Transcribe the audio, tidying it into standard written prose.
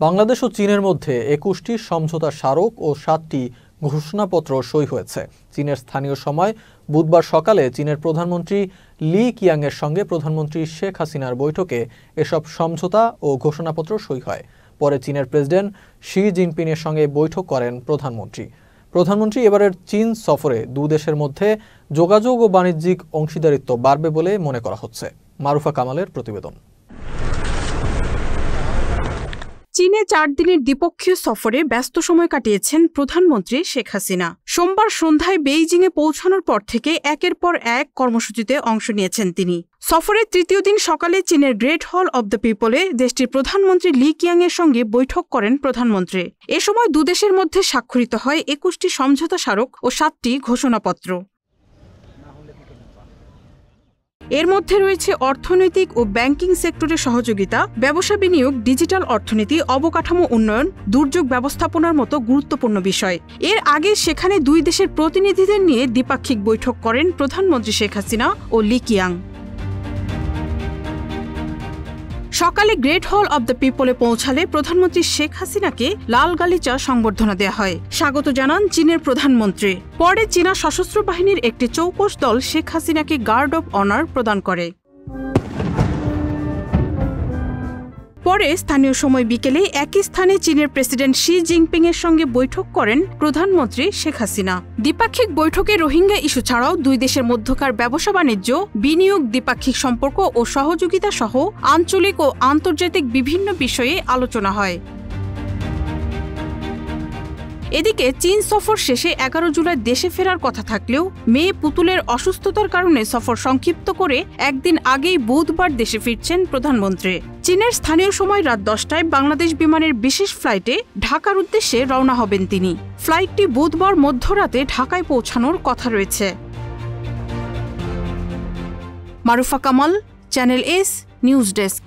বাংলাদেশ ও চীনের মধ্যে ২১টি সমঝোতা স্মারক ও ৭টি ঘোষণাপত্র সই হয়েছে। চীনের স্থানীয় সময় বুধবার সকালে চীনের প্রধানমন্ত্রী লি কিয়াংয়ের সঙ্গে প্রধানমন্ত্রী শেখ হাসিনার বৈঠকে এসব সমঝোতা ও ঘোষণাপত্র সই হয়। পরে চীনের প্রেসিডেন্ট শি জিনপিংয়ের সঙ্গে বৈঠক করেন প্রধানমন্ত্রী এবারের চীন সফরে দুদেশের মধ্যে যোগাযোগ ও বাণিজ্যিক অংশীদারিত্ব বাড়বে বলে মনে করা হচ্ছে। মারুফা কামালের প্রতিবেদন। চীনে ৪ দিনের দ্বিপক্ষীয় সফরে ব্যস্ত সময় কাটিয়েছেন প্রধানমন্ত্রী শেখ হাসিনা। সোমবার সন্ধ্যায় বেইজিংয়ে পৌঁছানোর পর থেকে একের পর এক কর্মসূচিতে অংশ নিয়েছেন তিনি। সফরের তৃতীয় দিন সকালে চীনের গ্রেট হল অব দ্য পিপলে দেশটির প্রধানমন্ত্রী লি কিয়াংয়ের সঙ্গে বৈঠক করেন প্রধানমন্ত্রী। এ সময় দুদেশের মধ্যে স্বাক্ষরিত হয় ২১টি সমঝোতা স্মারক ও ৭টি ঘোষণাপত্র। এর মধ্যে রয়েছে অর্থনৈতিক ও ব্যাংকিং সেক্টরে সহযোগিতা, ব্যবসা বিনিয়োগ, ডিজিটাল অর্থনীতি, অবকাঠামো উন্নয়ন, দুর্যোগ ব্যবস্থাপনার মতো গুরুত্বপূর্ণ বিষয়। এর আগে সেখানে দুই দেশের প্রতিনিধিদের নিয়ে দ্বিপাক্ষিক বৈঠক করেন প্রধানমন্ত্রী শেখ হাসিনা ও লি কিয়াং। সকালে গ্রেট হল অব দ্য পিপলে পৌঁছালে প্রধানমন্ত্রী শেখ হাসিনাকে লাল গালিচা সংবর্ধনা দেওয়া হয়। স্বাগত জানান চীনের প্রধানমন্ত্রী। পরে চীনা সশস্ত্র বাহিনীর একটি চৌকস দল শেখ হাসিনাকে গার্ড অব অনার প্রদান করে। পরে স্থানীয় সময় বিকেলে একই স্থানে চীনের প্রেসিডেন্ট শি জিনপিংয়ের সঙ্গে বৈঠক করেন প্রধানমন্ত্রী শেখ হাসিনা। দ্বিপাক্ষিক বৈঠকে রোহিঙ্গা ইস্যু ছাড়াও দুই দেশের মধ্যকার ব্যবসা বাণিজ্য, বিনিয়োগ, দ্বিপাক্ষিক সম্পর্ক ও সহযোগিতা সহ আঞ্চলিক ও আন্তর্জাতিক বিভিন্ন বিষয়ে আলোচনা হয়। এদিকে চীন সফর শেষে ১১ জুলাই দেশে ফেরার কথা থাকলেও মেয়ে পুতুলের অসুস্থতার কারণে সফর সংক্ষিপ্ত করে একদিন আগেই বুধবার দেশে ফিরছেন প্রধানমন্ত্রী। চীনের স্থানীয় সময় রাত ১০টায় বাংলাদেশ বিমানের বিশেষ ফ্লাইটে ঢাকার উদ্দেশ্যে রওনা হবেন তিনি। ফ্লাইটটি বুধবার মধ্যরাতে ঢাকায় পৌঁছানোর কথা রয়েছে। Marufa Kamal, channel S news desk.